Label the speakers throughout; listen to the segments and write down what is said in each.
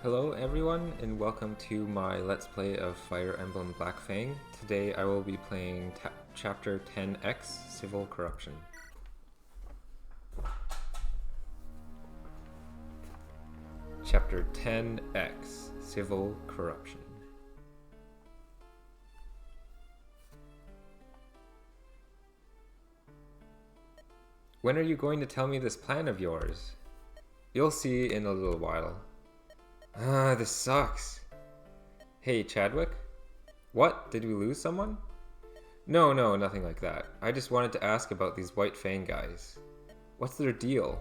Speaker 1: Hello everyone and welcome to my Let's Play of Fire Emblem Black Fang. Today I will be playing Chapter 10X, Civil Corruption. Chapter 10X, Civil Corruption. When are you going to tell me this plan of yours? You'll see in a little while. This sucks. Hey, Chadwick? What? Did we lose someone? No, nothing like that. I just wanted to ask about these White Fang guys. What's their deal?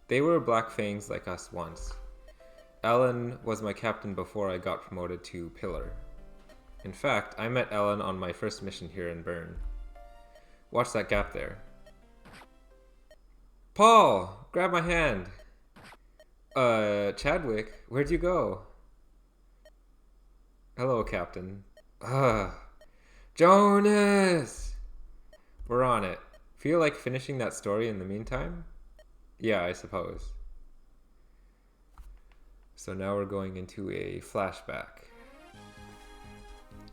Speaker 1: They were Black Fangs like us once. Ellen was my captain before I got promoted to Pillar. In fact, I met Ellen on my first mission here in Bern. Watch that gap there. Paul! Grab my hand! Chadwick, where'd you go? Hello, Captain. Jonas! We're on it. Feel like finishing that story in the meantime? Yeah, I suppose. So now we're going into a flashback.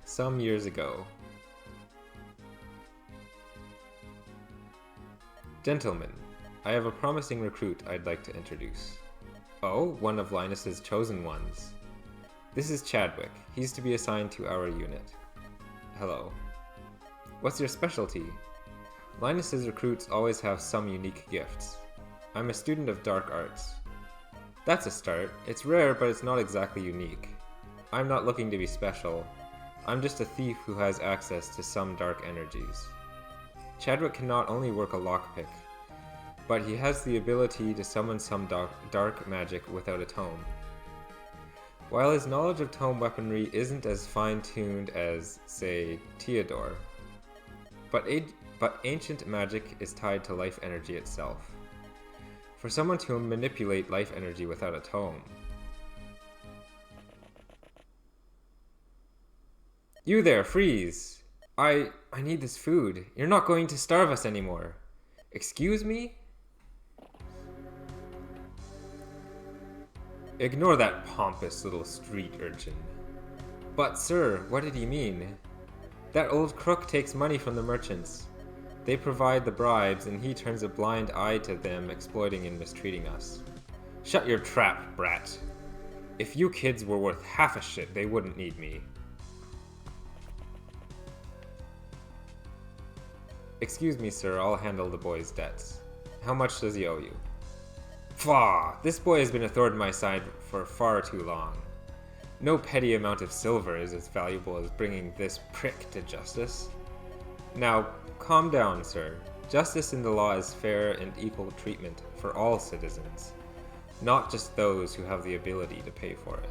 Speaker 1: Some years ago. Gentlemen, I have a promising recruit I'd like to introduce. Oh, one of Linus's chosen ones. This is Chadwick. He's to be assigned to our unit. Hello. What's your specialty? Linus's recruits always have some unique gifts. I'm a student of dark arts. That's a start. It's rare, but it's not exactly unique. I'm not looking to be special. I'm just a thief who has access to some dark energies. Chadwick can not only work a lockpick, but he has the ability to summon some dark magic without a tome. While his knowledge of tome weaponry isn't as fine-tuned as, say, Theodore, but ancient magic is tied to life energy itself. For someone to manipulate life energy without a tome... You there, freeze! I need this food. You're not going to starve us anymore. Excuse me? Ignore that pompous little street urchin. But sir, what did he mean? That old crook takes money from the merchants. They provide the bribes and he turns a blind eye to them exploiting and mistreating us. Shut your trap, brat. If you kids were worth half a shit, they wouldn't need me. Excuse me, sir, I'll handle the boy's debts. How much does he owe you? Pfah! This boy has been a thorn in my side for far too long. No petty amount of silver is as valuable as bringing this prick to justice. Now, calm down, sir. Justice in the law is fair and equal treatment for all citizens, not just those who have the ability to pay for it.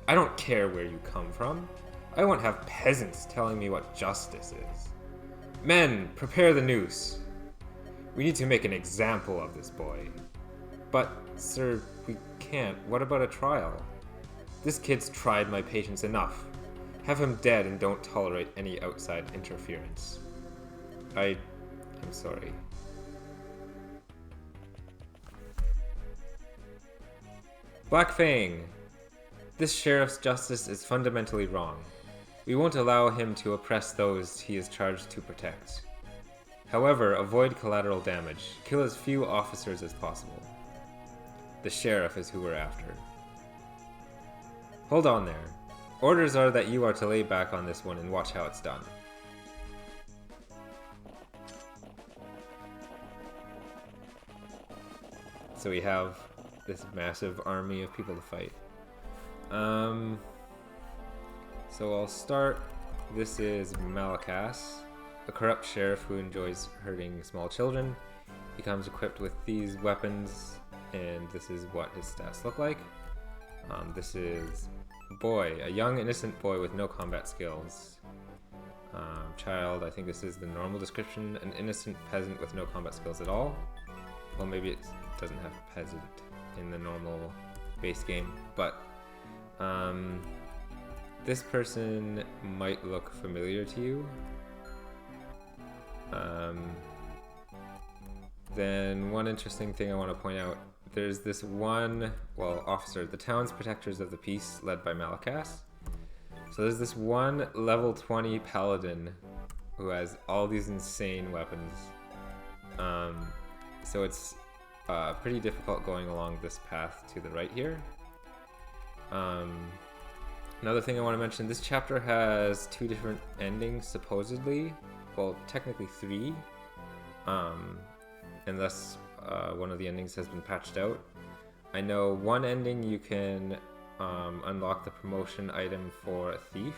Speaker 1: I don't care where you come from. I won't have peasants telling me what justice is. Men, prepare the noose. We need to make an example of this boy. But, sir, we can't. What about a trial? This kid's tried my patience enough. Have him dead and don't tolerate any outside interference. I'm sorry. Black Fang! This sheriff's justice is fundamentally wrong. We won't allow him to oppress those he is charged to protect. However, avoid collateral damage. Kill as few officers as possible. The sheriff is who we're after. Hold on there. Orders are that you are to lay back on this one and watch how it's done. So we have this massive army of people to fight. So I'll start. This is Malakas, a corrupt sheriff who enjoys hurting small children. He comes equipped with these weapons, and this is what his stats look like. This is boy, a young innocent boy with no combat skills. Child, I think this is the normal description, an innocent peasant with no combat skills at all. Well, maybe it doesn't have peasant in the normal base game, but this person might look familiar to you. Then one interesting thing I want to point out, there's this one, well, officer, the town's protectors of the peace, led by Malakas. So there's this one level 20 paladin who has all these insane weapons. So it's pretty difficult going along this path to the right here. Another thing I want to mention, this chapter has 2 different endings, supposedly. Well, technically 3. Unless one of the endings has been patched out. I know one ending you can unlock the promotion item for a thief.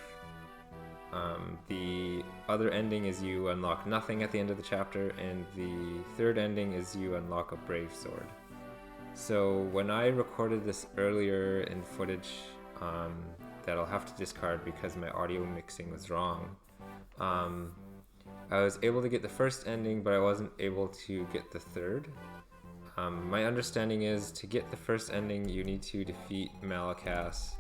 Speaker 1: The other ending is you unlock nothing at the end of the chapter, and the third ending is you unlock a brave sword. So when I recorded this earlier in footage that I'll have to discard because my audio mixing was wrong, I was able to get the first ending, but I wasn't able to get the third. My understanding is to get the first ending, you need to defeat Malakas,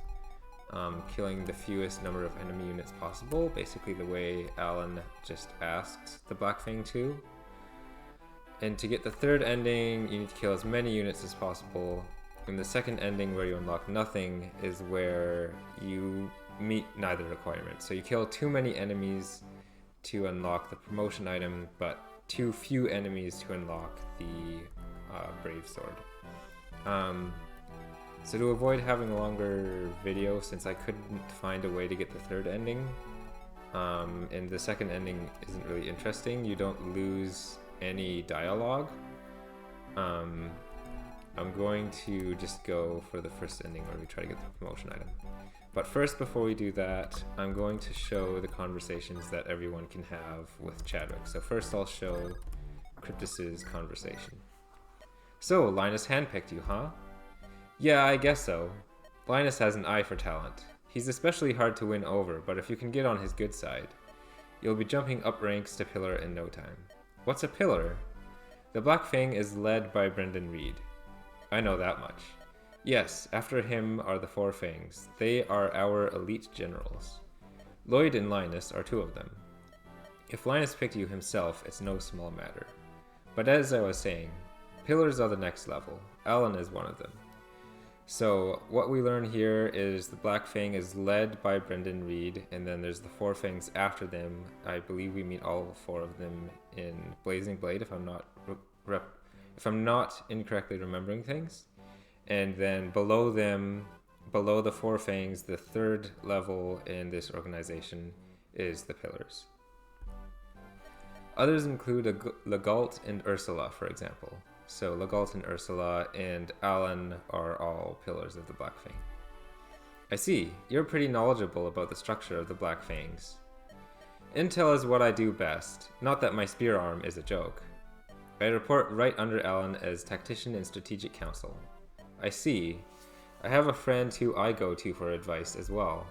Speaker 1: killing the fewest number of enemy units possible, basically the way Alan just asked the Black Fang to. And to get the third ending, you need to kill as many units as possible. And the second ending, where you unlock nothing, is where you meet neither requirement. So you kill too many enemies to unlock the promotion item, but too few enemies to unlock the brave sword. So to avoid having a longer video, since I couldn't find a way to get the third ending, and the second ending isn't really interesting, you don't lose any dialogue, I'm going to just go for the first ending where we try to get the promotion item. But first, before we do that, I'm going to show the conversations that everyone can have with Chadwick. So first I'll show Cryptus's conversation. So, Linus handpicked you, huh? Yeah, I guess so. Linus has an eye for talent. He's especially hard to win over, but if you can get on his good side, you'll be jumping up ranks to Pillar in no time. What's a Pillar? The Black Fang is led by Brendan Reed. I know that much. Yes, after him are the 4 Fangs. They are our elite generals. Lloyd and Linus are 2 of them. If Linus picked you himself, it's no small matter. But as I was saying, Pillars are the next level. Alan is one of them. So what we learn here is the Black Fang is led by Brendan Reed, and then there's the 4 Fangs after them. I believe we meet all 4 of them in Blazing Blade, if I'm not incorrectly remembering things. And then below them, below the 4 Fangs, the 3rd level in this organization is the Pillars. Others include Legault and Ursula, for example. So Legault and Ursula and Alan are all Pillars of the Black Fang. I see, you're pretty knowledgeable about the structure of the Black Fangs. Intel is what I do best, not that my spear arm is a joke. I report right under Alan as Tactician and Strategic Council. I see. I have a friend who I go to for advice as well.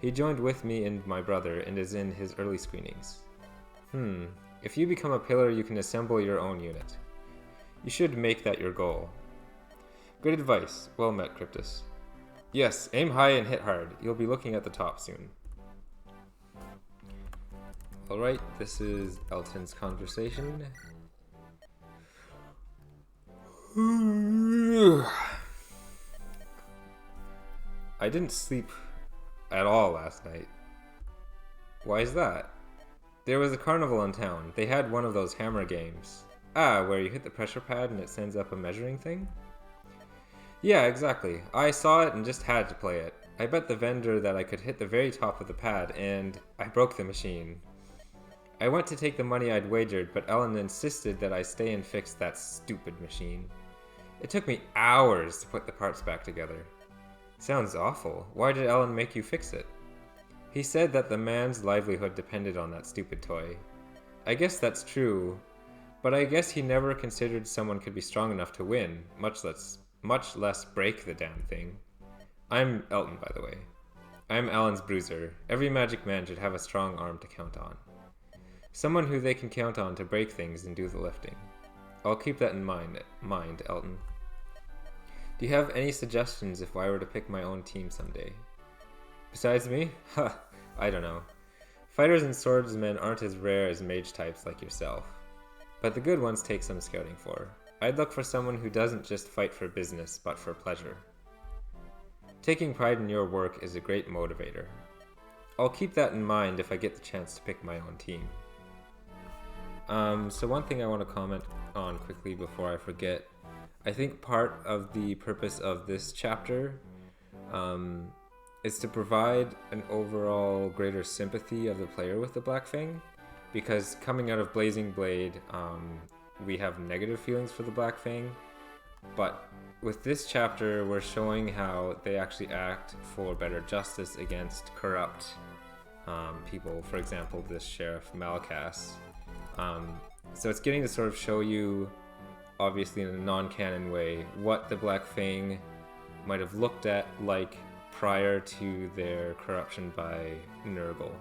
Speaker 1: He joined with me and my brother and is in his early screenings. If you become a Pillar, you can assemble your own unit. You should make that your goal. Good advice. Well met, Cryptus. Yes, aim high and hit hard. You'll be looking at the top soon. Alright, this is Elton's conversation. I didn't sleep at all last night. Why is that? There was a carnival in town. They had one of those hammer games. Ah, where you hit the pressure pad and it sends up a measuring thing? Yeah, exactly. I saw it and just had to play it. I bet the vendor that I could hit the very top of the pad, and I broke the machine. I went to take the money I'd wagered, but Ellen insisted that I stay and fix that stupid machine. It took me hours to put the parts back together. Sounds awful. Why did Ellen make you fix it? He said that the man's livelihood depended on that stupid toy. I guess that's true, but I guess he never considered someone could be strong enough to win, much less break the damn thing. I'm Elton, by the way. I'm Alan's bruiser. Every magic man should have a strong arm to count on. Someone who they can count on to break things and do the lifting. I'll keep that in mind, Elton. Do you have any suggestions if I were to pick my own team someday? Besides me? I don't know. Fighters and swordsmen aren't as rare as mage types like yourself. But the good ones take some scouting for. I'd look for someone who doesn't just fight for business, but for pleasure. Taking pride in your work is a great motivator. I'll keep that in mind if I get the chance to pick my own team. So one thing I want to comment on quickly before I forget, I think part of the purpose of this chapter is to provide an overall greater sympathy of the player with the Black Fang, because coming out of Blazing Blade, we have negative feelings for the Black Fang, but with this chapter we're showing how they actually act for better justice against corrupt people. For example, this Sheriff Malcass. So it's getting to sort of show you, obviously in a non-canon way, what the Black Fang might have looked at like prior to their corruption by Nurgle.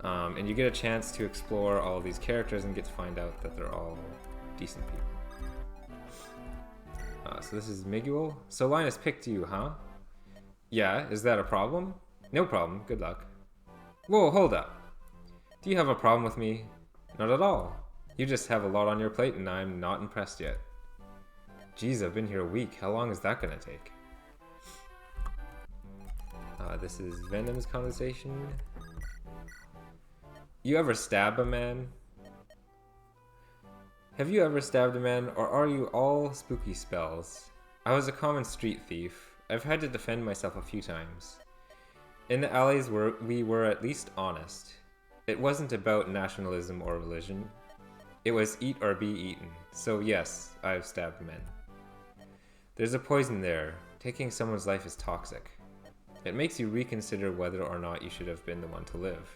Speaker 1: And you get a chance to explore all of these characters and get to find out that they're all decent people. So this is Miguel. So Linus picked you, huh? Yeah, is that a problem? No problem, good luck. Whoa, hold up. Do you have a problem with me? Not at all. You just have a lot on your plate and I'm not impressed yet. Geez, I've been here a week. How long is that gonna take? This is Venom's conversation. You ever stab a man? Have you ever stabbed a man, or are you all spooky spells? I was a common street thief. I've had to defend myself a few times. In the alleys we were at least honest. It wasn't about nationalism or religion. It was eat or be eaten. So yes, I've stabbed men. There's a poison there. Taking someone's life is toxic. It makes you reconsider whether or not you should have been the one to live.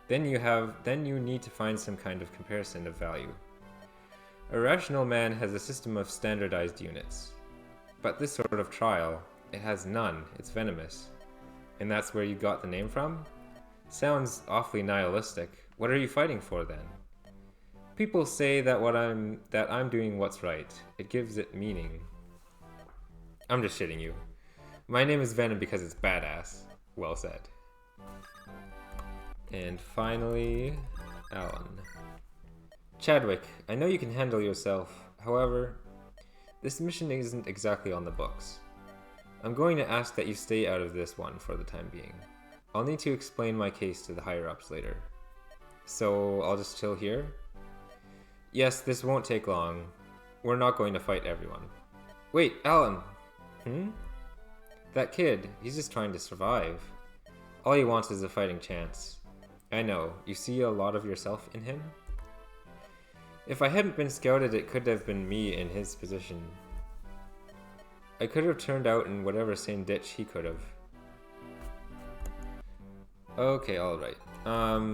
Speaker 1: Then you need to find some kind of comparison of value. A rational man has a system of standardized units. But this sort of trial, it has none. It's venomous. And that's where you got the name from? Sounds awfully nihilistic. What are you fighting for then? People say that I'm doing what's right. It gives it meaning. I'm just shitting you. My name is Venom because it's badass. Well said. And finally, Alan. Chadwick, I know you can handle yourself. However, this mission isn't exactly on the books. I'm going to ask that you stay out of this one for the time being. I'll need to explain my case to the higher-ups later. So I'll just chill here? Yes, this won't take long. We're not going to fight everyone. Wait, Alan! That kid, he's just trying to survive. All he wants is a fighting chance. I know, you see a lot of yourself in him? If I hadn't been scouted, it could have been me in his position. I could have turned out in whatever same ditch he could have. Okay, alright.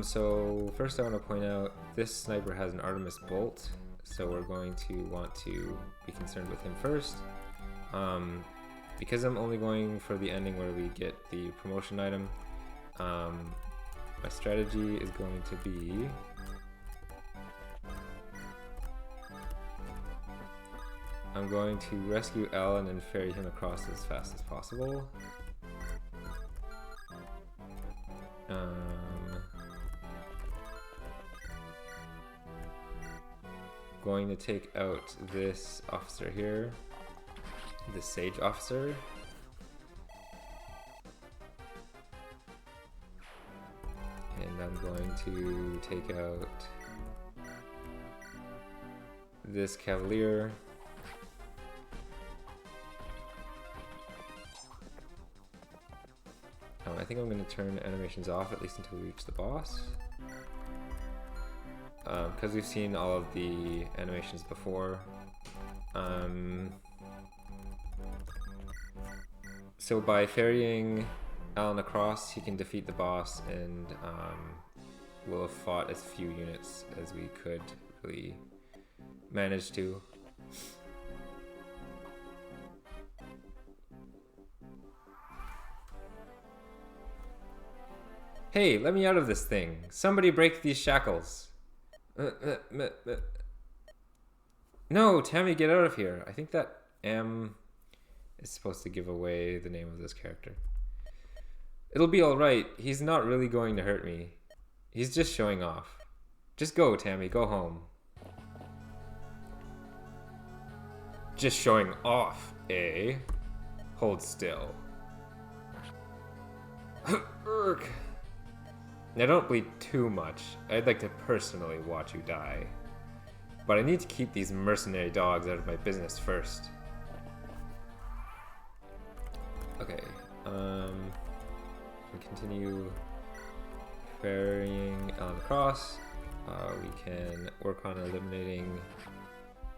Speaker 1: So first I want to point out this sniper has an Artemis bolt, so we're going to want to be concerned with him first. Because I'm only going for the ending where we get the promotion item, my strategy is going to be I'm going to rescue Alan and ferry him across as fast as possible. Going to take out this officer here, the sage officer. And I'm going to take out this cavalier. I think I'm going to turn animations off at least until we reach the boss. Because we've seen all of the animations before. So by ferrying Alan across, he can defeat the boss, and we'll have fought as few units as we could really manage to. Hey, let me out of this thing. Somebody break these shackles. No, Tammy, get out of here. I think that M is supposed to give away the name of this character. It'll be alright. He's not really going to hurt me. He's just showing off. Just go, Tammy. Go home. Just showing off, eh? Hold still. Urgh. Now don't bleed too much. I'd like to personally watch you die. But I need to keep these mercenary dogs out of my business first. Okay, we continue ferrying Alan across. We can work on eliminating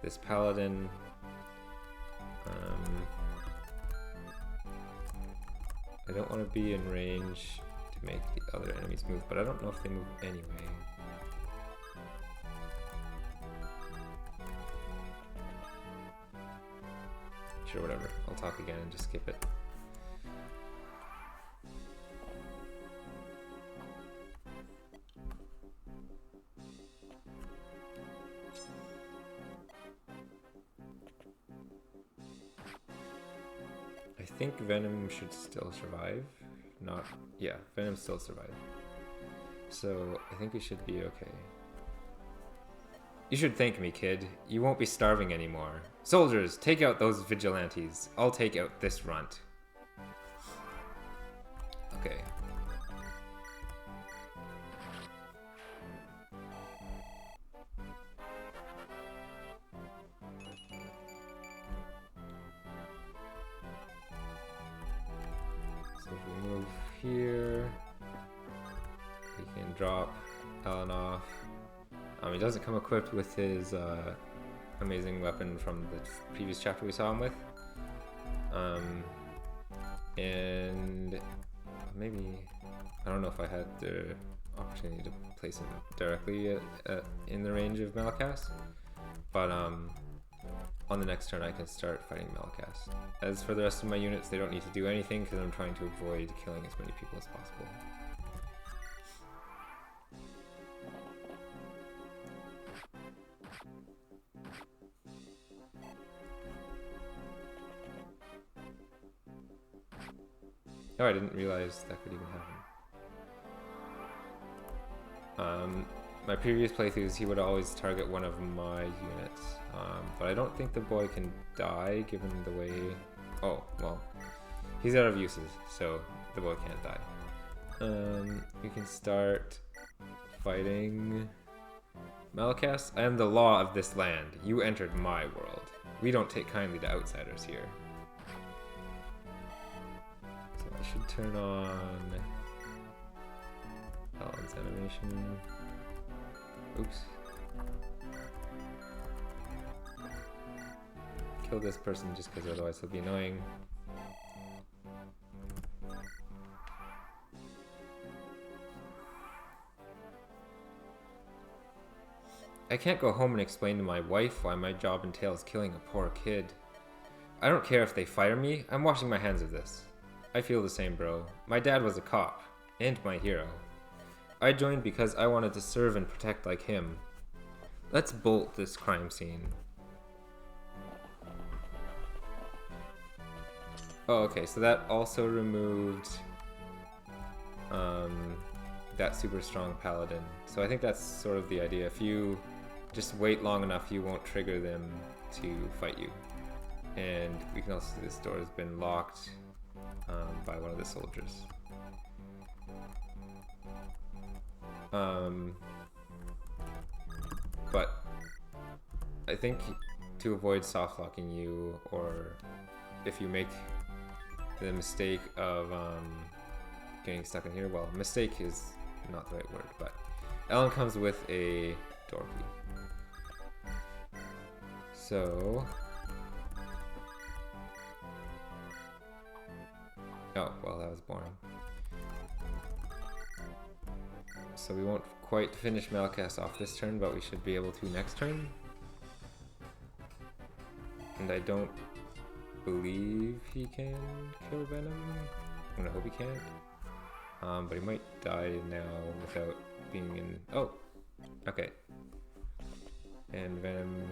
Speaker 1: this paladin. I don't want to be in range to make the other enemies move, but I don't know if they move anyway. Sure, whatever. I'll talk again and just skip it. I think Venom should still survive. Not, yeah, Venom still survive. So I think we should be okay. You should thank me, kid. You won't be starving anymore. Soldiers, take out those vigilantes. I'll take out this runt. Okay. So if we move here, we can drop Alan off. He doesn't come equipped with his amazing weapon from the previous chapter we saw him with. And maybe, I don't know if I had the opportunity to place him directly in the range of Malakast, but on the next turn I can start fighting Malakast. As for the rest of my units, they don't need to do anything because I'm trying to avoid killing as many people as possible. Oh, I didn't realize that could even happen. My previous playthroughs, he would always target one of my units, but I don't think the boy can die given the way... Oh, well, he's out of uses, so the boy can't die. We can start fighting Malakast. I am the law of this land. You entered my world. We don't take kindly to outsiders here. I should turn on Alan's animation. Oops. Kill this person just because otherwise he'll be annoying. I can't go home and explain to my wife why my job entails killing a poor kid. I don't care if they fire me, I'm washing my hands of this. I feel the same, bro. My dad was a cop, and my hero. I joined because I wanted to serve and protect like him. Let's bolt this crime scene. Oh, okay, so that also removed that super strong paladin. So I think that's sort of the idea. If you just wait long enough, you won't trigger them to fight you. And we can also see this door has been locked by one of the soldiers. But I think to avoid soft locking you, or if you make the mistake of getting stuck in here, well, mistake is not the right word, but Alan comes with a door key. So oh, well, that was boring. So we won't quite finish Malakast off this turn, but we should be able to next turn. And I don't believe he can kill Venom. I'm gonna hope he can't. But he might die now without being in... Oh! Okay. And Venom...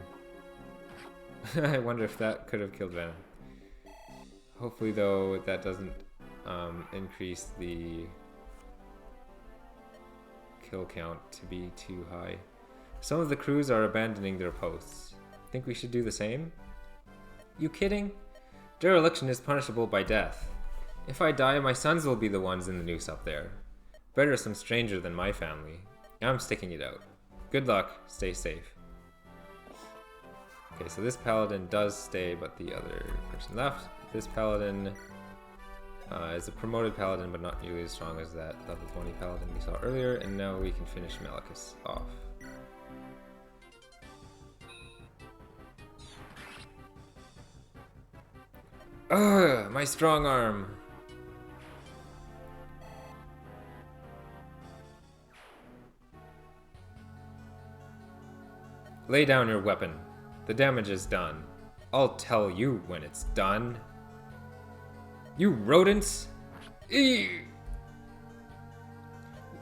Speaker 1: I wonder if that could have killed Venom. Hopefully, though, that doesn't increase the kill count to be too high. Some of the crews are abandoning their posts. Think we should do the same? You kidding? Dereliction is punishable by death. If I die, my sons will be the ones in the noose up there. Better some stranger than my family. I'm sticking it out. Good luck. Stay safe. Okay, so this paladin does stay, but the other person left. This paladin is a promoted paladin, but not nearly as strong as that level 20 paladin we saw earlier, and now we can finish Malicus off. Ugh, my strong arm! Lay down your weapon. The damage is done. I'll tell you when it's done. You rodents! Eee!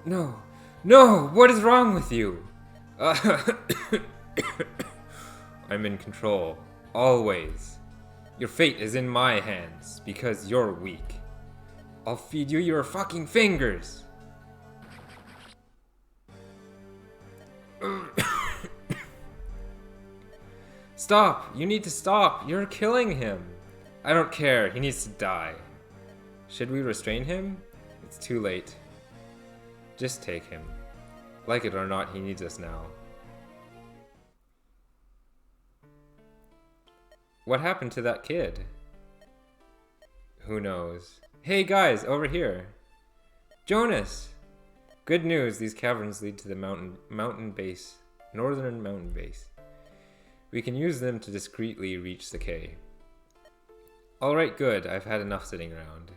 Speaker 1: No. No! What is wrong with you? I'm in control. Always. Your fate is in my hands because you're weak. I'll feed you your fucking fingers! Stop! You need to stop! You're killing him! I don't care. He needs to die. Should we restrain him? It's too late. Just take him. Like it or not, he needs us now. What happened to that kid? Who knows? Hey guys, over here! Jonas! Good news, these caverns lead to the mountain base, northern mountain base. We can use them to discreetly reach Decay. Alright, good. I've had enough sitting around.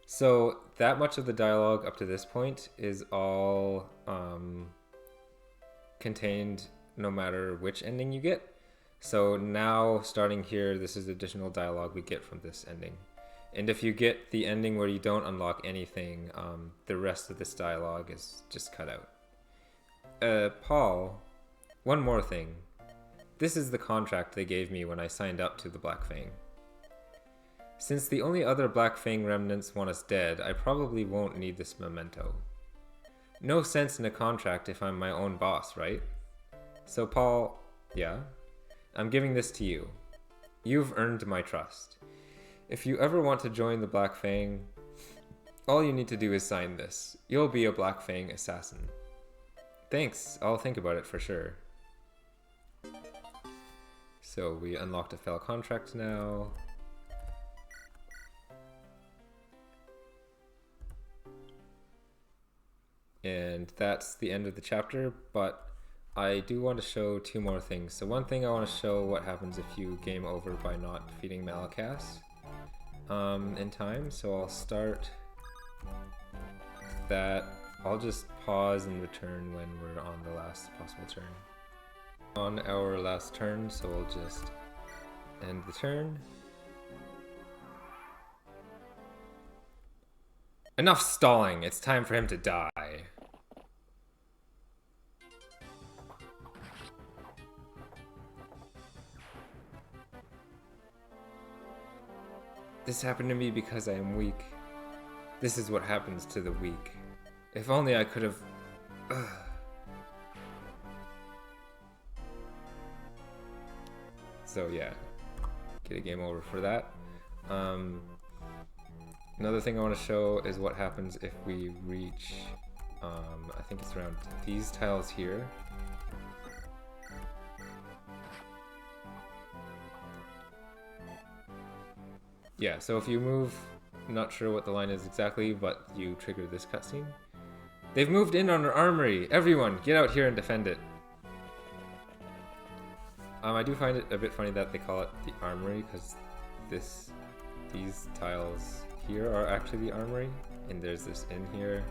Speaker 1: So, that much of the dialogue up to this point is all contained no matter which ending you get. So now, starting here, this is additional dialogue we get from this ending. And if you get the ending where you don't unlock anything, the rest of this dialogue is just cut out. Paul, one more thing. This is the contract they gave me when I signed up to the Black Fang. Since the only other Black Fang remnants want us dead, I probably won't need this memento. No sense in a contract if I'm my own boss, right? So Paul, yeah? I'm giving this to you. You've earned my trust. If you ever want to join the Black Fang, all you need to do is sign this. You'll be a Black Fang assassin. Thanks, I'll think about it for sure. So we unlocked a fail contract now. And that's the end of the chapter, but I do want to show two more things. So one thing I want to show what happens if you game over by not defeating Malicus in time. So I'll start that. I'll just pause and return when we're on the last possible turn. On our last turn, so we'll just end the turn. Enough stalling, it's time for him to die. This happened to me because I am weak. This is what happens to the weak. If only I could have... So yeah, get a game over for that. Another thing I want to show is what happens if we reach, I think it's around these tiles here. Yeah, so if you move, I'm not sure what the line is exactly, but you trigger this cutscene. They've moved in on our armory! Everyone, get out here and defend it! I do find it a bit funny that they call it the armory, because these tiles here are actually the armory, and there's this inn here,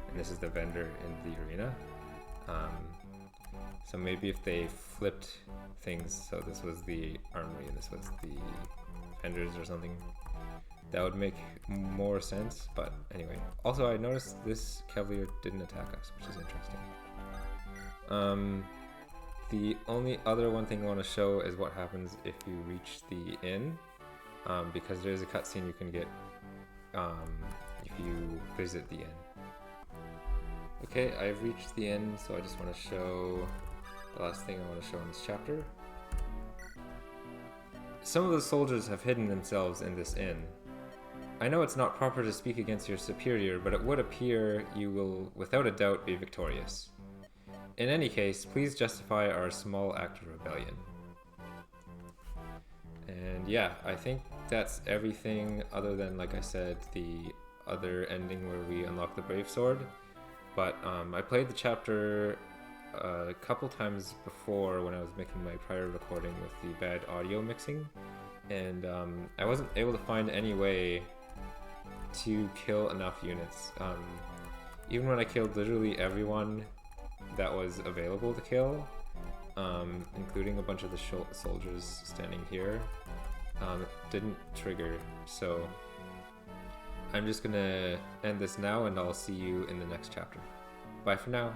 Speaker 1: and this is the vendor in the arena. So maybe if they flipped things, so this was the armory and this was the vendors or something, that would make more sense, but anyway. Also, I noticed this Cavalier didn't attack us, which is interesting. The only other one thing I want to show is what happens if you reach the inn, because there's a cutscene you can get if you visit the inn. Okay, I've reached the inn, so I just want to show the last thing I want to show in this chapter. Some of the soldiers have hidden themselves in this inn. I know it's not proper to speak against your superior, but it would appear you will without a doubt be victorious. In any case, please justify our small act of rebellion. And yeah, I think that's everything other than, like I said, the other ending where we unlock the Brave Sword. But I played the chapter a couple times before when I was making my prior recording with the bad audio mixing, and I wasn't able to find any way to kill enough units. Even when I killed literally everyone that was available to kill, including a bunch of the soldiers standing here, it didn't trigger. So I'm just gonna end this now, and I'll see you in the next chapter. Bye for now.